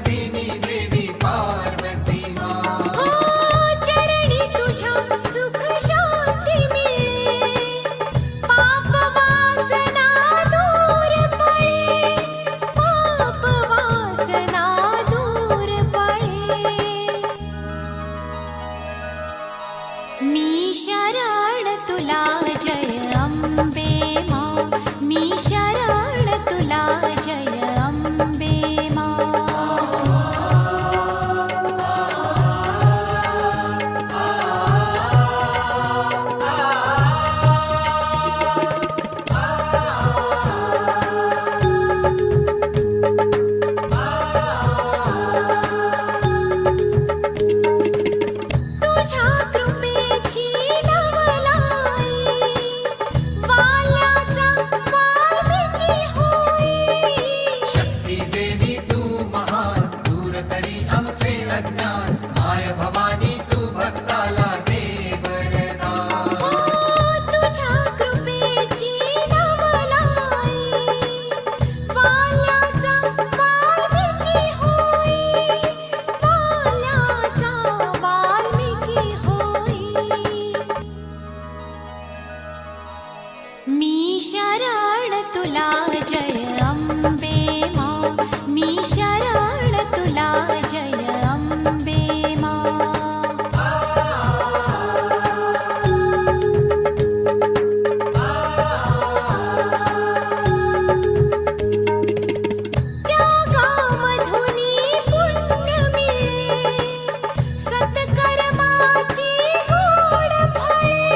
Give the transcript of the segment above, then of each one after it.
दिनी देवी पार्वती माँ। हो चरणी तुझ्या सुख शांती मिळे, पाप वासना दूर पळे, पाप वासना दूर पळे। मी शरण तुला जय अंबे माँ, मी शरण तुला जय अंबे माँ। तुझ्या कृपेची नवलाई, वाल्याचा वाल्मिकी होई। शक्ती देवी तू महान, दूर करी आमचे अज्ञान, माय भवानी तू भक्ताला दे वरदान। हो तुझ्या कृपेची नवलाई, वाल्याचा वाल्मिकी होई, वाल्याचा वाल्मिकी होई। मी शरण तुला जय अंबे माँ, मी शरण तुला जय अंबे माँ। त्यागामधुनी पुण्य मिळे, सत्कर्माची गोड फळे।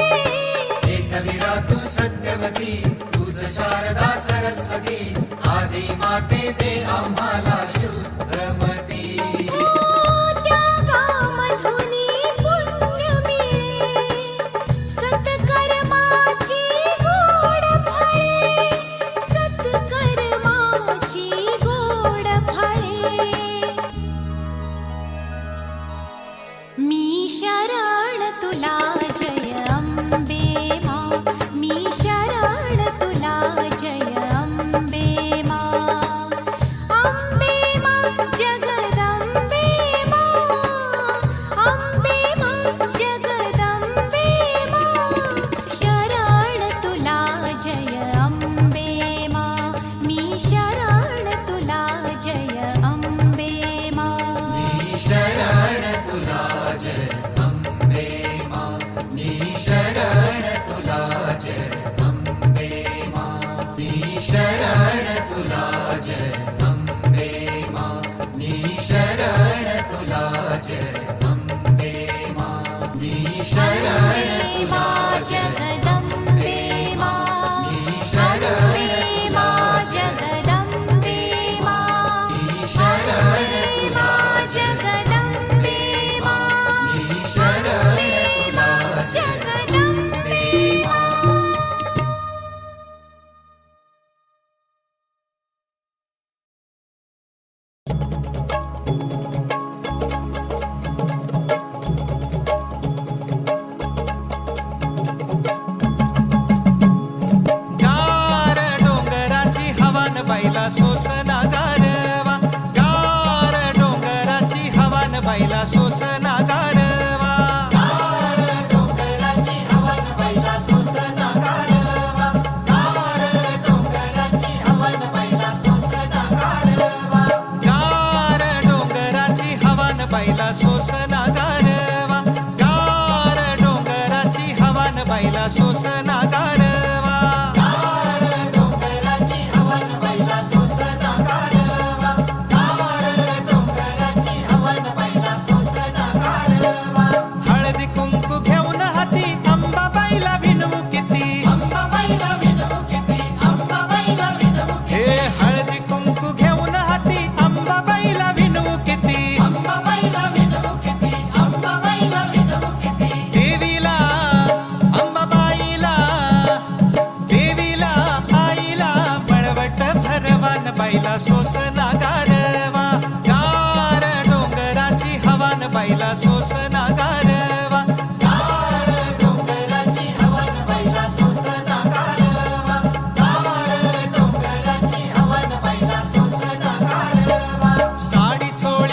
एकवीरा तू सत्यवती, तुझ शारदा सरस्वती, आदि माते दे आम्हाला शुद्धमती। हो त्यागामधुनी पुण्य मिळे, सत्कर्माची गोड फळे, सत्कर्माची गोड फळे। मी शरण तुला जय अंबे माँ, मी शरण तुला जय अंबे माँ। अंबे माँ जगदंबे माँ, अंबे माँ जगदंबे माँ। शरण तुला जय अंबे माँ, मी शरण तुला जय अंबे माँ। मी शरण तुला जय अंबे माँ, मी शरण तुला जय अंबे माँ, मी शरण तुला जय अंबे माँ, मी शरण तुला जय अंबे माँ, मी शरण तुला जय जगदंबे माँ, मी शरण माँ जगदंबे माँ, मी शरण तुला जय जगदंबे माँ, मी शरण तुला जय जगदंबे माँ। गार डोंगराची हवान बाईला सोसना गारवा, गार डोंगराची हवान बाईला सोसना गारवा। गार डोंगराची हवान बाईला सोसना गारवा, गार डोंगराची हवान बाईला सोसना गारवा। गार डोंगराची हवान बाईला सोसना गारवा, गार डोंगराची हवान बाईला सोसना गारवा। गार डोंगराची हवान बाईला सोसना गारवा, गार डोंगराची हवान बाईला सोसना गारवा। हळदी कुंकू घेऊन हाती अंबाबाईला विनवू किती, अंबाबाईला विनवू किती, अंबाबाईला विनवू किती। हे हळदी कुंकू घेऊन हाती अंबाबाईला विनवू किती, अंबाबाईला विनवू किती, अंबाबाईला विनवू किती। देवीला अंबाबाईला, देवीला आईला पळवट भरवान बाईला सोसना गारवा, गार डोंगराची हवान बाईला सोसना गारवा। गार डोंगराची हवान बाईला सोसना गारवा, गार डोंगराची हवान बाईला सोसना गारवा। साडी चोळी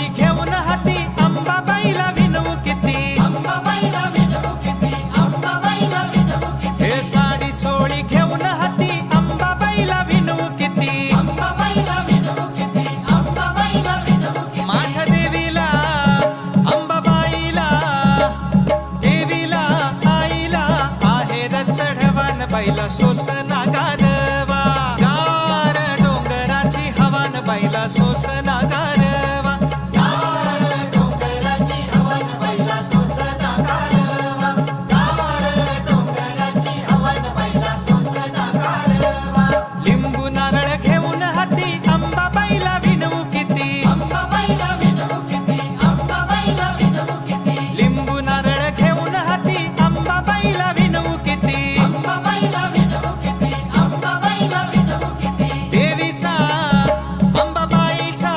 बैला सोसना गारवा. गार डोंगराची हवा न बैला सोसना गारवा. लिंबू नारळ घेऊन हाती अंबाबाईला विनवू किती. लिंबू नारळ घेऊन हाती अंबाबाईला विनवू किती. देवीचा अंबाबाईचा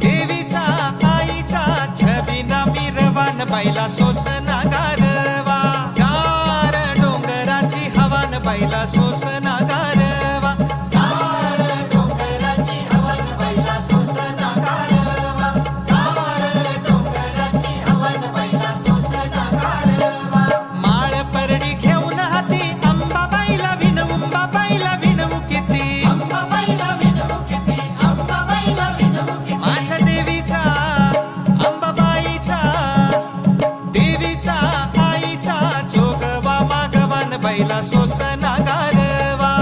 देवीचा आईचा छबिना मिरवान बैला सोसना गारवा. गार डोंगराची हवान बैला सोसना गारवा. माळ परडी घेऊन हाती अंबाबाईला विनवू अंबाबाईला विनवू किती. माझ्या देवीचा अंबाबाईचा देवीचा आईचा जोगवा मागवान बैला सोसना गारवा.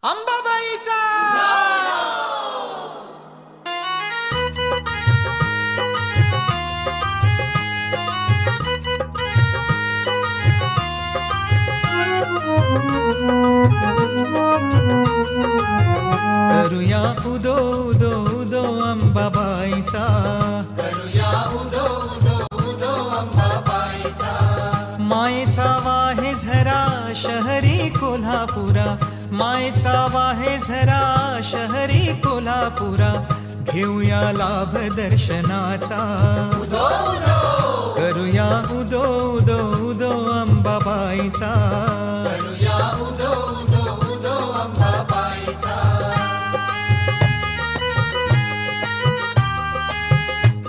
अंबाबाईचा करूया उदो उदो उदो अंबाबाईचा. मायेचा वाहे झरा शहरी कोल्हापुरा. मायेचा वाहे झरा शहरी कोल्हापुरा. घेऊया लाभ दर्शनाचा. करूया उदो उदो उदो अंबाबाईचा.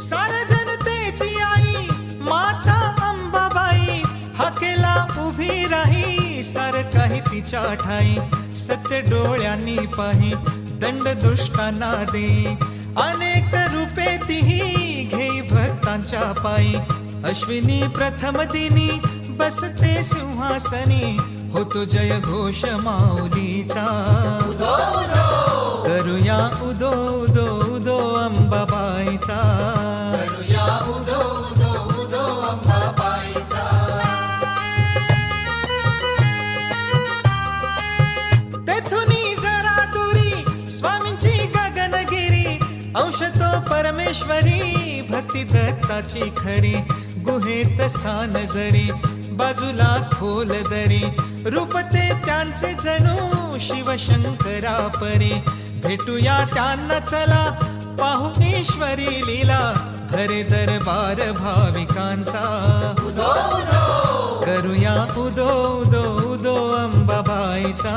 सार जनतेची आई माता अंबाबाई हाकेला उभी राही. सार काही तिच्या ठाई सत्य डोळ्यांनी पाही. दंड दुष्टांना दे अनेक रूपे तिही घेई भक्तांच्या पायी. अश्विनी प्रथम दिनी बसते सिंहासनी. होतो जय घोष माऊलीचा. करूया उदो उदो उदो अंबाबाईचा. तेथुनी जरा दुरी स्वामींची गगनगिरी. अंश तो परमेश्वरी भक्ती दत्ताची खरी. गुहेत स्थान जरी बाजूला खोल दरी. रूपते त्यांचे जणू शिवशंकरा परी. भेटूया त्यांना चला पाहू ईश्वरी लीला. भरे दरबार भाविकांचा. करूया उदो उदो उदो अंबाबाईचा.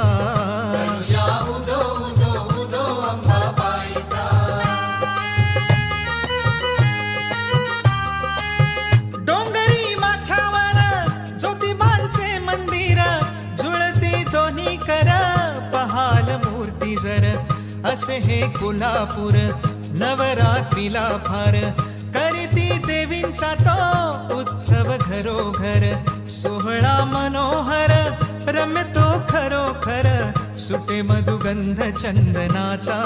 डोंगरी माथ्यावर ज्योतिबांचे मंदिर. जुळते दोन्ही कर पहाल मूर्ती जर. असे हे कोल्हापूर नवरात्रीला फार. करीती देवींचा तो उत्सव घरोघर. सोहळा मनोहर रम्यतो खरोखर. सुटे मधुगंध चंदनाचा.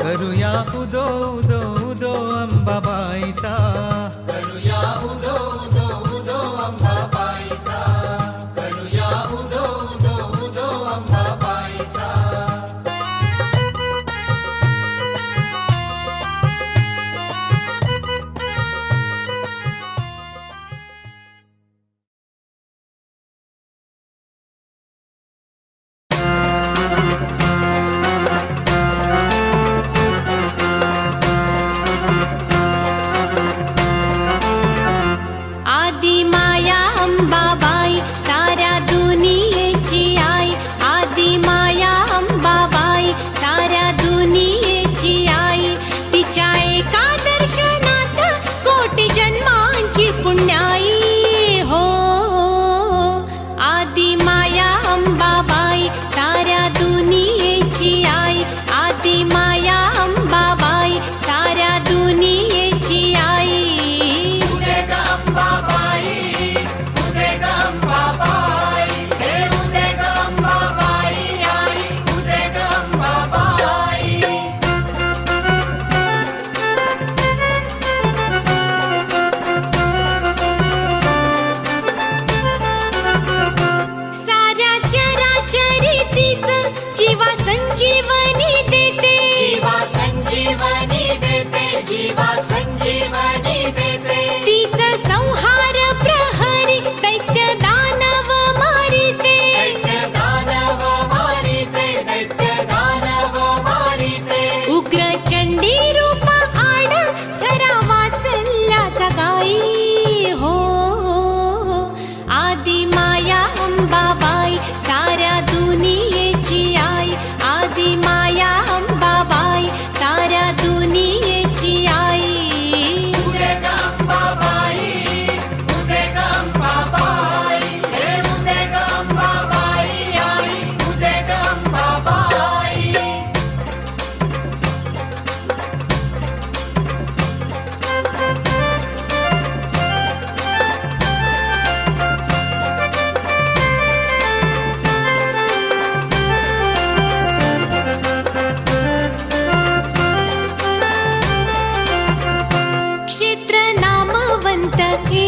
करूया उदो उदो उदो अंबाबाईचा.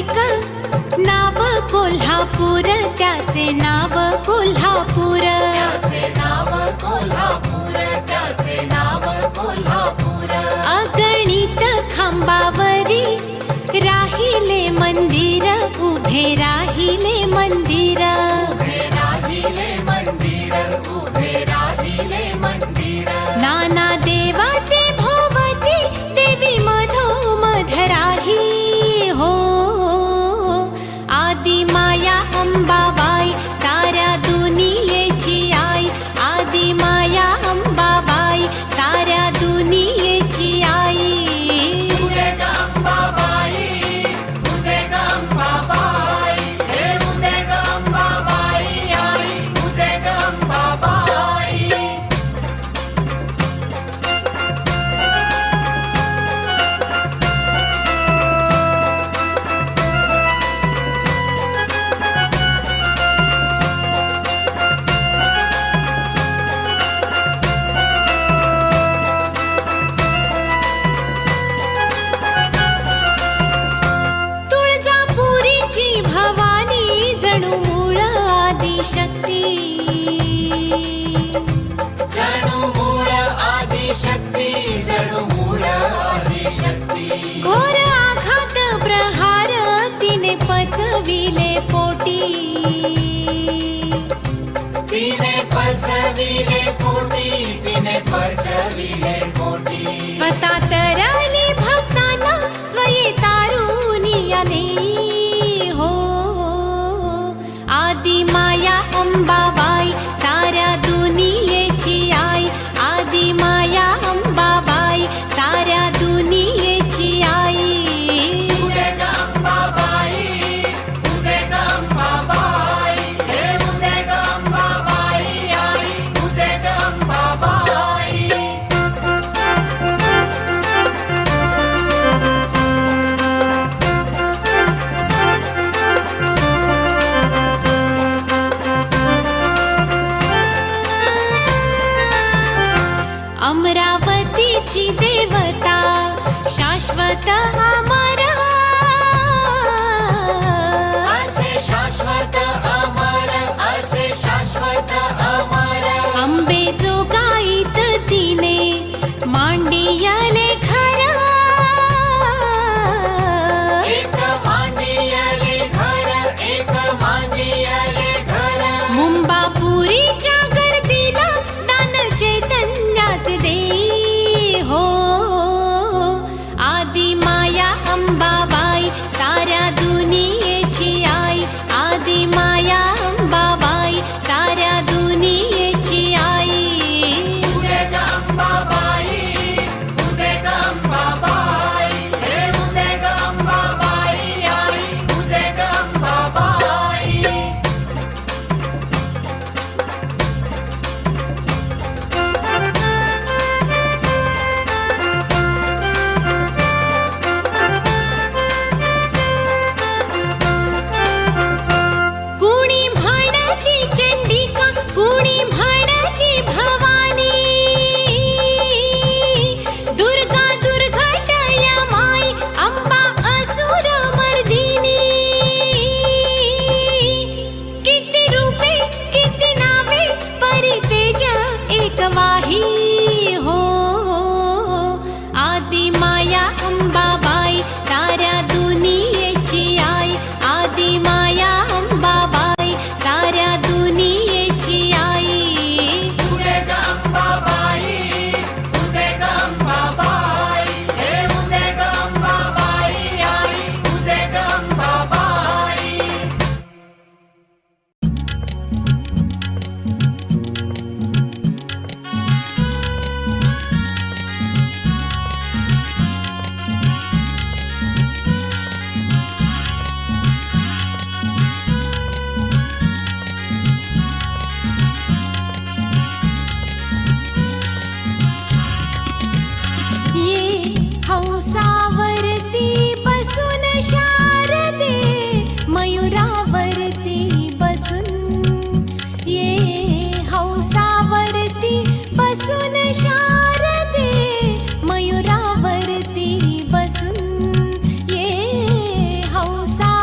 एक नाव कोल्हापूर, त्याचे नाव कोल्हापूर. त्याचे नाव कोल्हापूर, त्याचे नाव कोल्हापूर. अगणित खांबावरी राहिले मंदिर, उभे राहिले मंदिर. उभे राहिले मंदिर, उभे राहिले मंदिर. नाना देवाचे भोवती देवी मधोमध राही हो. आदि माया अंबाबाई साऱ्या दुनियेची आई. आदि माया अंबाबाई साऱ्या दुनियेची आई. उदे ग अंबाबाई, उदे ग अंबाबाई, हे उदे ग अंबाबाई आई, उदे ग अंबाबाई. तुळजापुरीची भवानी जणू मूळ आदिशक्ती. जणू मूळ आदिशक्ती, जणू मूळ आदिशक्ती. घोर आघात प्रहार तिने पचविले पोटी. तिने पचविले पोटी, तिने पचविले पोटी. स्वतः तरली भक्तांना स्वये तारुण्याने हो. आदि माया अंबाबाई साऱ्या दुनियेची आई. आदि माया अंबाबाई साऱ्या दुनियेची आई. उदे ग अंबाबाई, उदे ग अंबाबाई, हे उदे ग अंबाबाई आई, उदे ग अंबाबाई. अमरावतीची देवता शाश्वत अमर. असे शाश्वत अमर, असे शाश्वत अमर. अंबे जोगाईत तिने मांडियले घर. एक मांडियले घर, एक मांडियले घर. मुंबापुरीच्या गर्दीला दान चैतन्यात दे हो. आदि माया अंबाबाई साऱ्या दुनियेची आई. आदि माया अंबाबाई साऱ्या दुनियेची आई. उदे ग अंबाबाई, उदे ग अंबाबाई, हे उदे ग अंबाबाई आई, उदे ग अंबाबाई. कुणी म्हणती चंडिका, कुणी म्हणती भवानी. दुर्गा दुर्घटया माई अंबा असुर मर्दिनी. किती रूपे किती नावे परितेज एक वाही हो. आदि माया अंबाबाई साऱ्या दुनियेची आई. आदि माया अंबाबाई साऱ्या दुनियेची आई. उदे ग अंबाबाई, उदे ग अंबाबाई, हे उदे ग अंबाबाई आई, उदे ग अंबाबाई. ये हंसावरती बसून शारदे, मयुरावरती बसून. ये हंसावरती बसून शारदे, मयुरावरती बसून. ये हंसा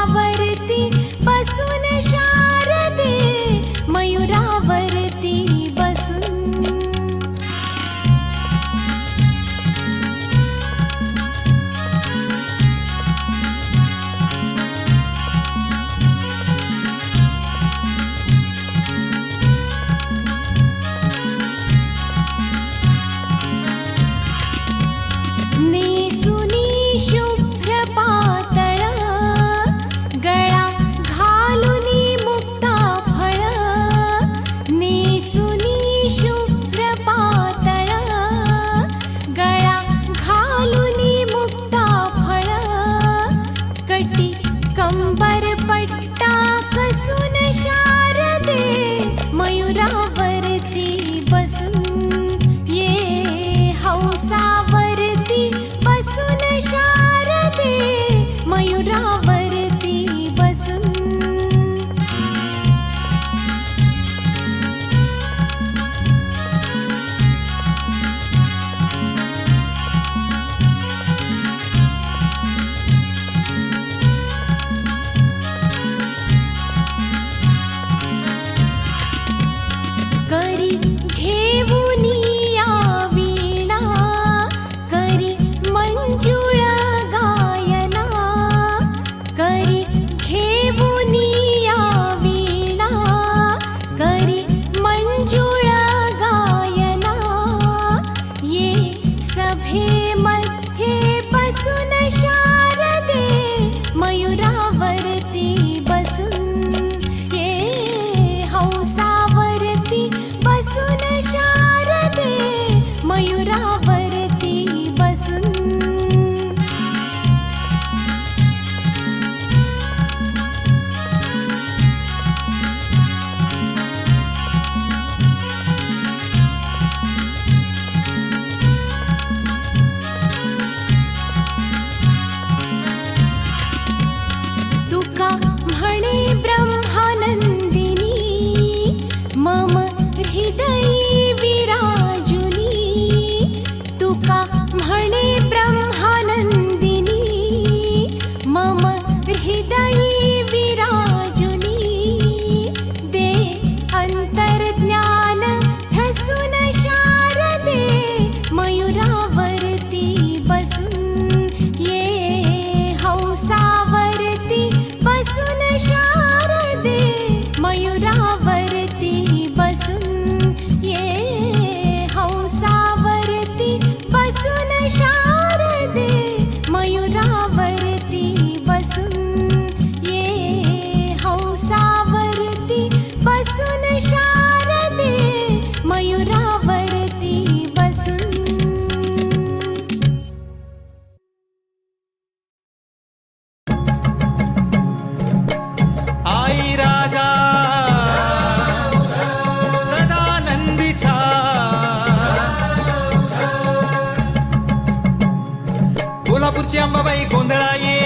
तुळजापूरची अंबाबाई गोंधळा ये,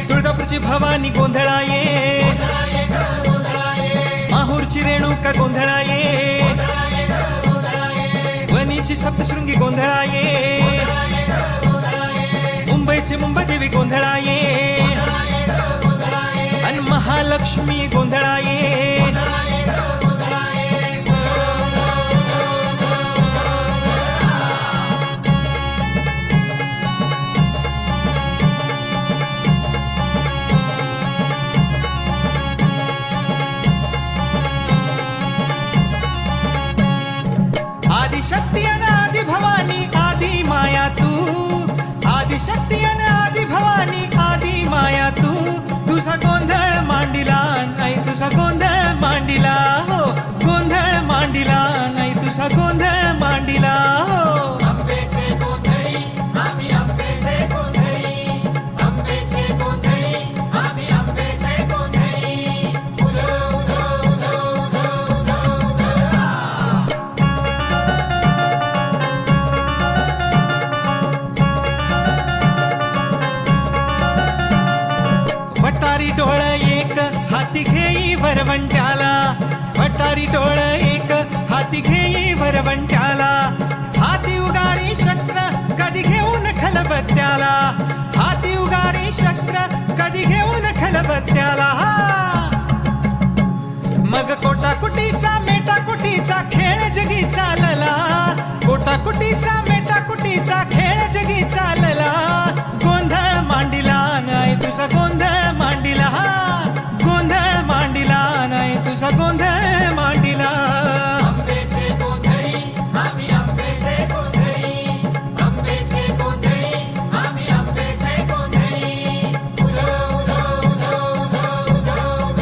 तुळजापूरची भवानी गोंधळा ये, माहूरची रेणुका गोंधळा ये, वणीची सप्तशृंगी गोंधळा ये, मुंबईची मुंबादेवी गोंधळा ये, आणि महालक्ष्मी गोंधळा ये. आदिशक्ती अन आदि भवानी आदि माया तू, आदिशक्ती अन आदि भवानी आदि माया तू. तुझा गोंधळ मांडिला नाही, तुझा गोंधळ मांडिला हो, गोंधळ मांडिला नाही, तुझा गोंधळ मांडिला हो. अंबेचे गोंधळी आम्ही अंबेचे गोंधळी, अंबेचे गोंधळी आम्ही अंबेचे गोंधळी. उद उद उद उद उद उद. वटारी डोळ एक हाती घेई वरवंट्याला, वटारी डोळ एक हाती घेई वरवंट्याला. हाती उगारी शस्त्र कधी घेऊन खलबत्त्याला, हाती उगारी शस्त्र कधी घेऊन खलबत्त्याला. मग कोटाकुटीचा मेटाकुटीचा खेळ जगी चालला, कोटाकुटीचा मेटाकुटीचा खेळ जगी चालला. गोंधळ मांडिला नाही, तुझा गोंधळ मांडिला, गोंधळ मांडिला नाही, तुझा गोंधळ मांडिला. अंबेचे गोंधळी आम्ही अंबेचे गोंधळी, अंबेचे गोंधळी आम्ही अंबेचे गोंधळी. उद उद उद उद उद उद.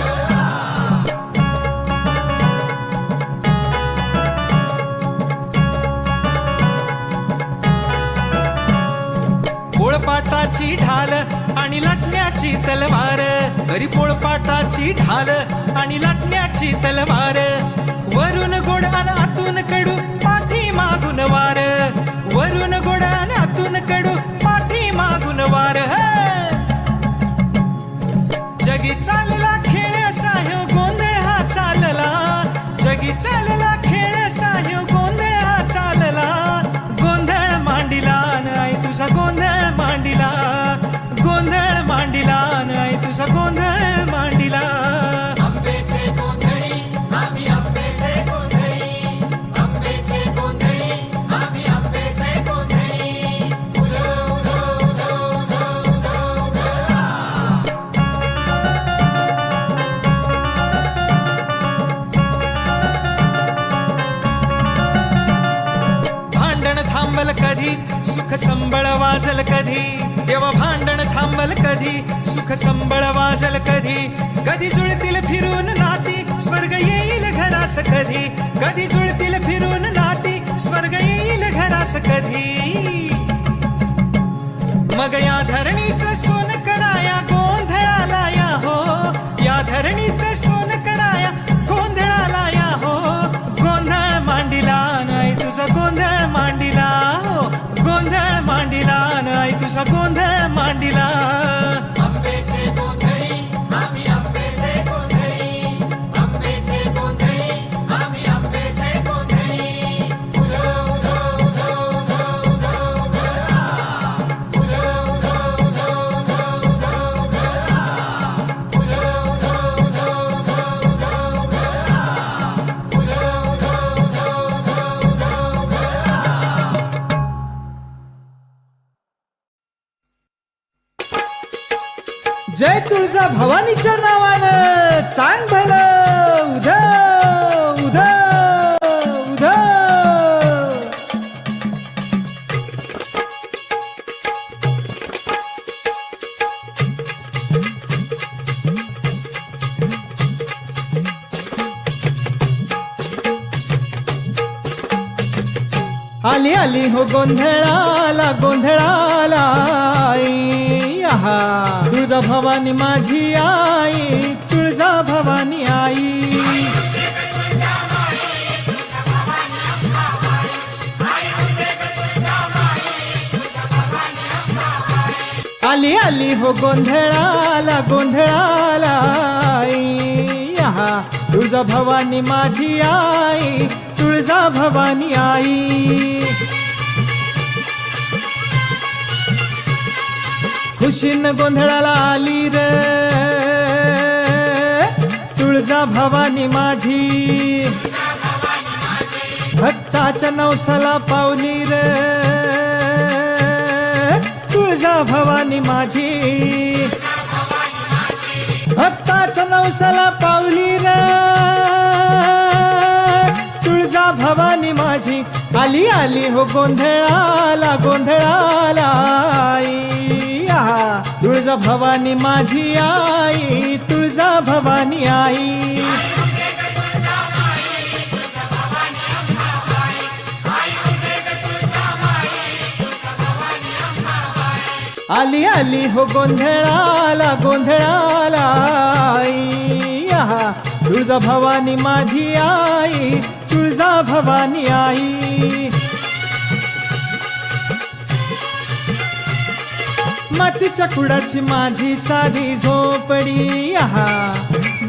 पोळपाटाची ढाल आणि लाटण्याची तलवार, घरी पोळपाटाची ढाल आणि लाटण्याची तलवार. वरून गोड आणि आतून कडू पाठी मागून वार, वरून गोड आणि आतून कडू पाठी मागून वार. जगी चालला खेळ साह्य गोंधळ हा चालला, जगी चालला खेळ साह्य गोंधळ हा चालला. गोंधळ मांडिला नाही, तुझा गोंधळ मांडिला, गोंधळ मांडिला नाही, तुझा गोंधळ मांडिला. अंबेचे गोंधळी आम्ही अंबेचे गोंधळी, अंबेचे गोंधळी आम्ही अंबेचे गोंधळी. उद उद उद उद उद उद. भांडण थांबल कधी, सुख संबळ वाजल कधी, तेव्हा भांडण थांबल कधी, सुख संबळ वाजल कधी. कधी जुळतील फिरून नाती, स्वर्ग येईल घरास कधी, कधी जुळतील फिरून नाती, स्वर्ग येईल घरास कधी. मग या धरणीचं सोन कराया गोंधळाला या हो, या धरणीचं सोन कराया गोंधळाला या हो. गोंधळ मांडिला नाही, तुझा गोंधळ मांडिला हो, गोंधळ मांडिला नाही, तुझा गोंधळ मांडिला. अंबेचे गोंधळी आम्ही अंबेचे गोंधळी, अंबेचे गोंधळी आम्ही अंबेचे गोंधळी. उद उद उद उद उद उद. उद उद उद उद उद उद. उद उद उद उद उद उद. उद उद उद उद उद उद. जय तुळजा भवानीच्या नावानं चांग भलं उध उध उध. आली आली हो गोंधळाला गोंधळाला आई, आहा तुळजा भवानी माझी आई, तुळजा भवानी आई. आली आली हो गोंधळाला गोंधळाला आई, आहा तुळजा भवानी माझी आई, तुळजा भवानी आई. खुशीन गोंधळाला आली रे तुळजा भवानी माझी, भक्ताच्या नवसाला पावली रे तुळजा भवानी माझी, भक्ताच्या नवसाला पावली रे तुळजा भवानी माझी. आली आली हो गोंधळाला गोंधळाला आई, आहा तुळजा भवानी माझी आई, तुळजा भवानी आई. आली आली हो गोंधळाला गोंधळाला आई, आहा तुळजा भवानी माझी आई, तुळजा भवानी आई. मातीच्या कुडाची माझी साधी झोपडी, आहा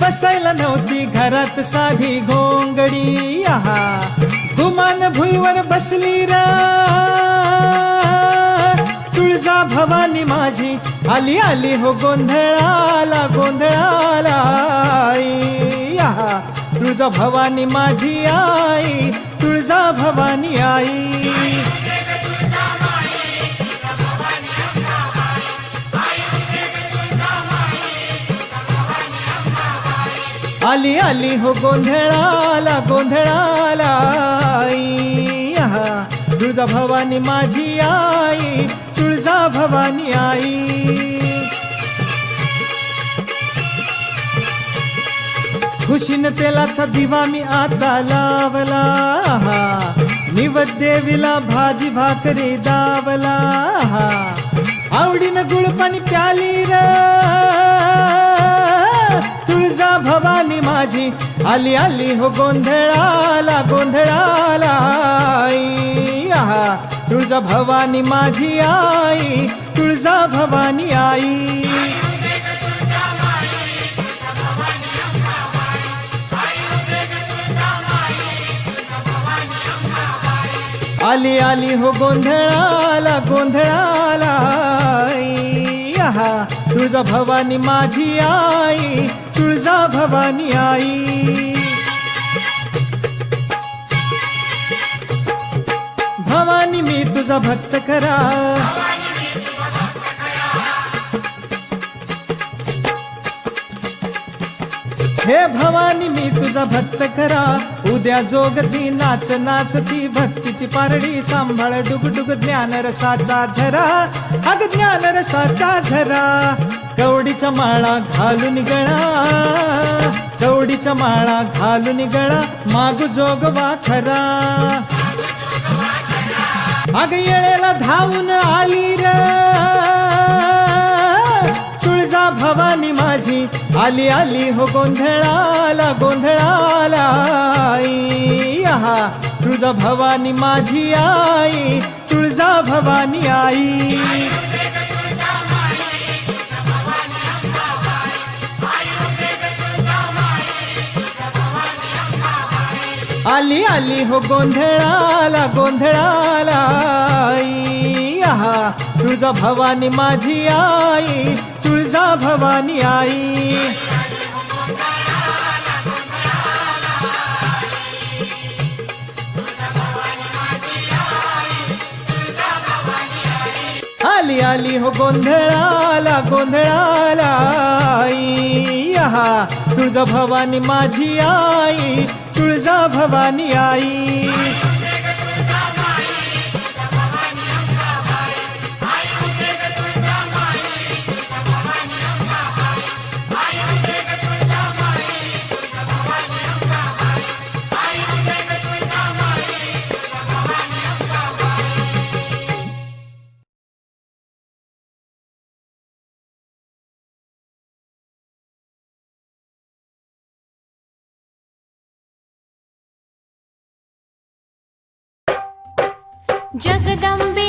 बसायला नव्हती घरात साधी घोंगडी, आहा गुमान भुईवर बसली रा तुळजा भवानी माझी. आली आली हो गोंधळाला गोंधळाला आई, आहा तुळजा भवानी माझी आई, तुळजा भवानी आई. आली आली हो गोंधळाला गोंधळाला आई, आहा तुळजा भवानी माझी आई, तुळजा भवानी आई. खुशीन तेलाचा दिवा मी आता लावला, निवदेवीला भाजी भाकरी दावला, आवडीनं गुळपाणी प्याली रे तुळजा भवानी माझी. आली आली हो गोंधळाला गोंधळाला आई, आहा तुळजा भवानी माझी आई, तुळजा भवानी आई. आली आली हो गोंधळाला गोंधळाला आई, आहा तुळजा भवानी माझी आई, तुळजा भवानी आई. भवानी मी तुझा भक्त करा, हे भवानी मी तुझा भक्त करा. उद्या जोगती नाच नाचती भक्तीची पारडी, सांभाळ डुगडुग ज्ञान रसाचा झरा, अग ज्ञान रसाचा झरा. कवडीच्या माळा घालून गळा, कवडीच्या माळा घालून गळा, मागू जोगवा खरा. अग येळेला धावून आली रे तुळजा भवानी माझी. आली आली हो गोंधळाला गोंधळाला आई, आहा तुळजा भवानी माझी आई, तुळजा भवानी आई. आली आली हो गोंधळाला गोंधळाला आई, आहा तुळजा भवानी माझी आई, तुळजा भवानी आई. आली आली हो गोंधळाला गोंधळाला आई, आहा तुळजा भवानी माझी आई, तुळजा भवानी आई. जगदंबे